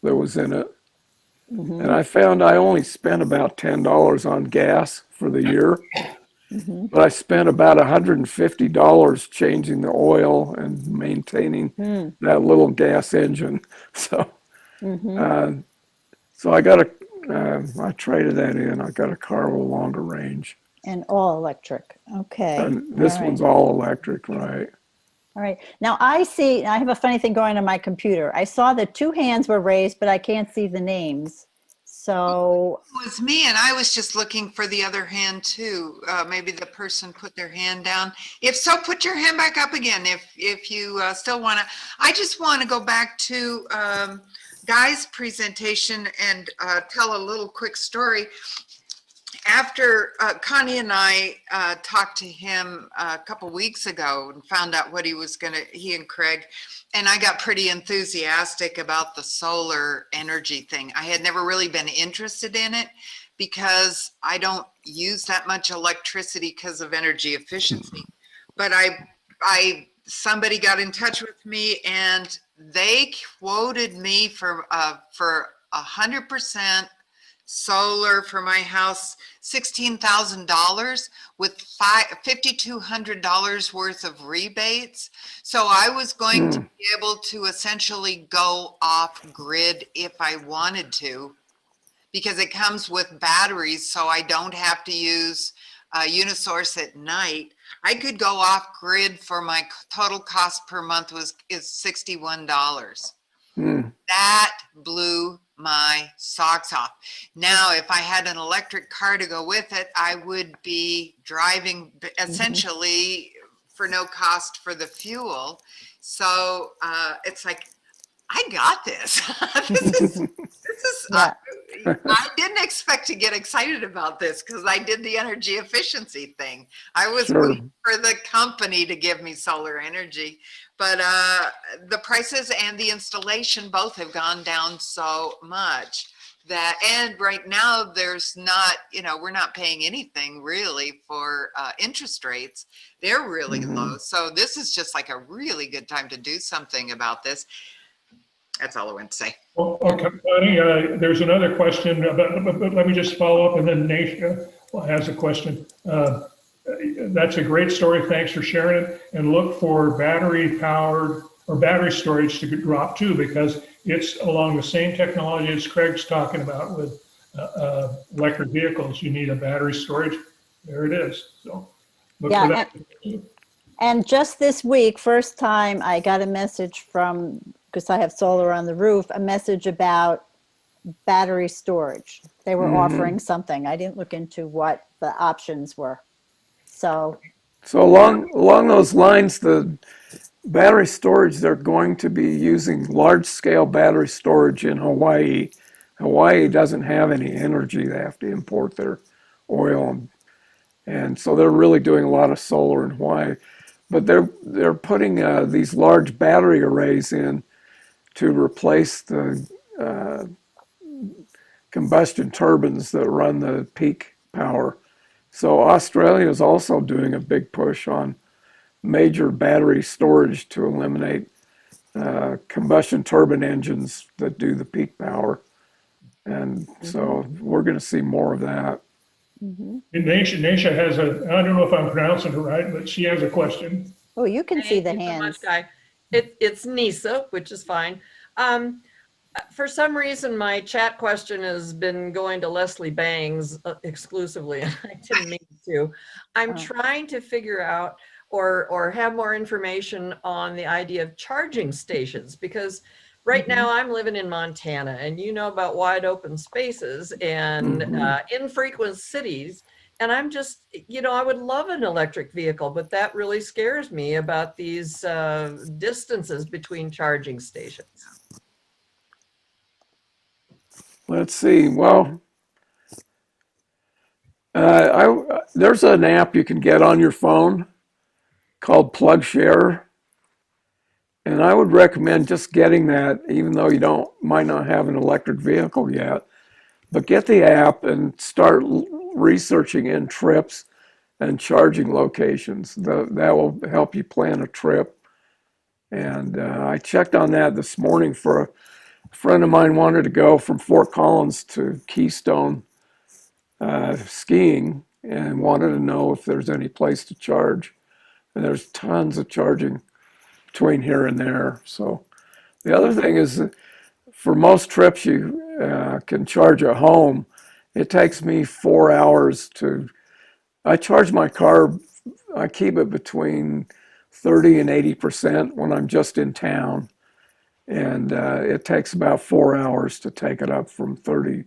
that was in it. And I found I only spent about $10 on gas for the year, but I spent about $150 changing the oil and maintaining that little gas engine. So, so I traded that in. I got a car with a longer range.
And all electric. Okay.
And this
All right.
one's all electric, right?
All right. Now I have a funny thing going on my computer. I saw that two hands were raised, but I can't see the names. So,
It was me, and I was just looking for the other hand too. Maybe the person put their hand down. If so, put your hand back up again if you still want to. I just want to go back to Guy's presentation and tell a little quick story. After Connie and I talked to him a couple weeks ago and found out what he and Craig, and I got pretty enthusiastic about the solar energy thing. I had never really been interested in it because I don't use that much electricity because of energy efficiency. But somebody got in touch with me and they quoted me for 100% solar for my house, $16,000 with $5,200 worth of rebates. So I was going to be able to essentially go off grid if I wanted to, because it comes with batteries. So I don't have to use Unisource at night, I could go off grid for my total cost per month is $61.
Hmm.
That blew my socks off. Now, if I had an electric car to go with it, I would be driving essentially for no cost for the fuel. So it's like, I got this. This is
Yeah.
I didn't expect to get excited about this because I did the energy efficiency thing. I was
Sure.
waiting for the company to give me solar energy, but the prices and the installation both have gone down so much that, and right now there's not, we're not paying anything really for interest rates. They're really low. So this is just like a really good time to do something about this. That's all I want to say.
Well, okay, Connie, there's another question, but let me just follow up, and then Naisha has a question. That's a great story. Thanks for sharing it. And look for battery powered or battery storage to drop too, because it's along the same technology as Craig's talking about with electric vehicles. You need a battery storage. There it is. So look for
Yeah,
that.
and just this week, first time I got a message from, because I have solar on the roof, a message about battery storage. They were offering something. I didn't look into what the options were. So,
along those lines, the battery storage, they're going to be using large scale battery storage in Hawaii. Hawaii doesn't have any energy. They have to import their oil. And so they're really doing a lot of solar in Hawaii. But they're putting these large battery arrays in to replace the combustion turbines that run the peak power. So Australia is also doing a big push on major battery storage to eliminate combustion turbine engines that do the peak power. And so we're going to see more of that.
Naisha has I don't know if I'm pronouncing it right, but she has a question.
oh, you can see the
Thank you so much,
hands.
Guy. It's Nisa, which is fine. For some reason, my chat question has been going to Leslie Bangs exclusively, and I didn't mean to. I'm trying to figure out or have more information on the idea of charging stations, because right now I'm living in Montana, and you know about wide open spaces and infrequent cities. And I'm just, I would love an electric vehicle, but that really scares me about these distances between charging stations.
Let's see. Well, there's an app you can get on your phone called PlugShare, and I would recommend just getting that, even though you might not have an electric vehicle yet. But get the app and start researching in trips and charging locations. That will help you plan a trip. And I checked on that this morning for a friend of mine wanted to go from Fort Collins to Keystone skiing and wanted to know if there's any place to charge. And there's tons of charging between here and there. So the other thing is for most trips you can charge at home. It takes me 4 hours I charge my car, I keep it between 30 and 80% when I'm just in town. And it takes about 4 hours to take it up from 30%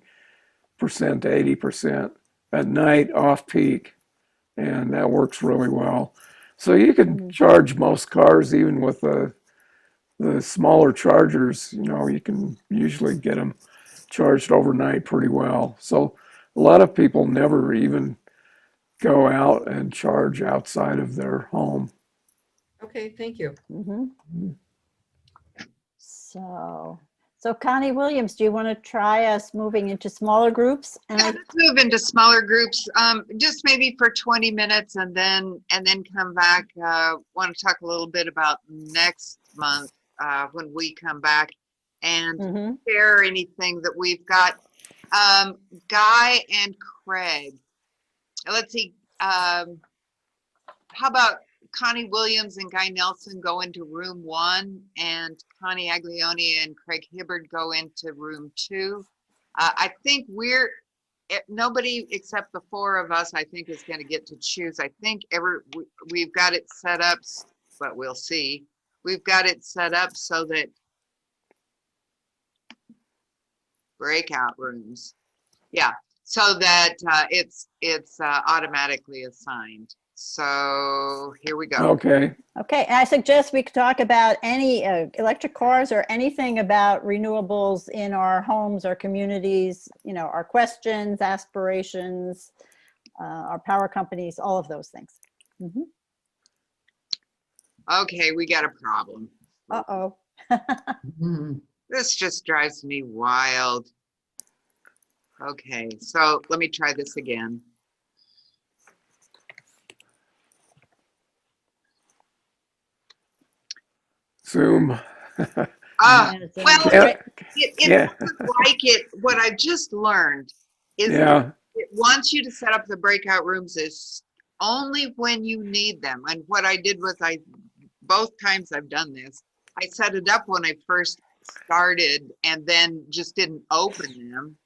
to 80% at night off peak. And that works really well. So you can charge most cars, even with the smaller chargers, you can usually get them charged overnight pretty well. So a lot of people never even go out and charge outside of their home.
Okay, thank you.
So Connie Williams, do you want to try us moving into smaller groups? And
Yeah, let's move into smaller groups, just maybe for 20 minutes and then come back. Want to talk a little bit about next month when we come back and share anything that we've got. Guy and Craig. Let's see. How about Connie Williams and Guy Nelson go into room 1 and Connie Aglione and Craig Hibberd go into room 2. I think we're nobody except the four of us, I think, is going to get to choose. I think we've got it set up, but we'll see. We've got it set up so that breakout rooms. Yeah, so that it's automatically assigned. So here we go.
Okay.
Okay, and I suggest we could talk about any electric cars or anything about renewables in our homes, our communities, you know, our questions, aspirations, our power companies, all of those things. Mhm.
Okay, we got a problem.
Uh-oh.
This just drives me wild. Okay, so let me try this again.
Zoom.
Ah,
Yeah, it's,
well,
Yeah.
it
Yeah.
doesn't like it. What I just learned is
Yeah.
it wants you to set up the breakout rooms is only when you need them. And what I did was both times I've done this, I set it up when I first started and then just didn't open them.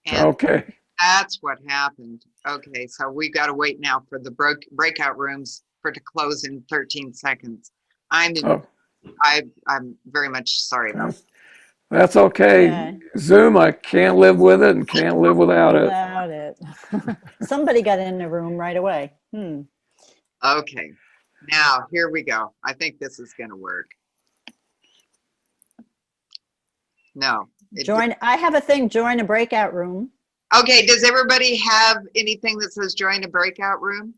And
Okay.
that's what happened. Okay, so we got to wait now for the breakout rooms to close in 13 seconds.
Oh,
I'm very much sorry about that.
that's okay.
Okay.
Zoom, I can't live with it and can't live without it.
Without it. Somebody got in the room right away.
Okay, now here we go. I think this is going to work. No.
I have a thing, join a breakout room.
Okay, does everybody have anything that says join a breakout room?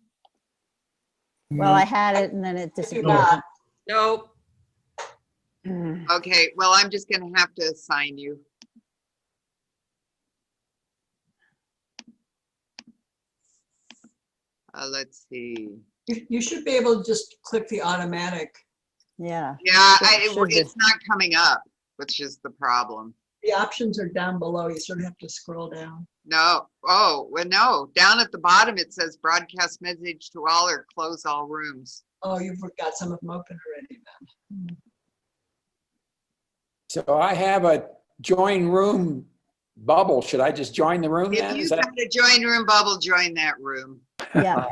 Well, I had it and then it
Do
disappeared.
not.
Nope.
Okay, well, I'm just going to have to assign you. Let's see.
You should be able to just click the automatic.
Yeah.
Yeah,
Should be.
it's not coming up, which is the problem.
The options are down below. You sort of have to scroll down.
No, oh, well, no, down at the bottom, it says broadcast message to all or close all rooms.
Oh, you've got some of them open already then.
So I have a join room bubble. Should I just join the room
If
then? Is
you've
that
got a join room bubble, join that room.
Yeah.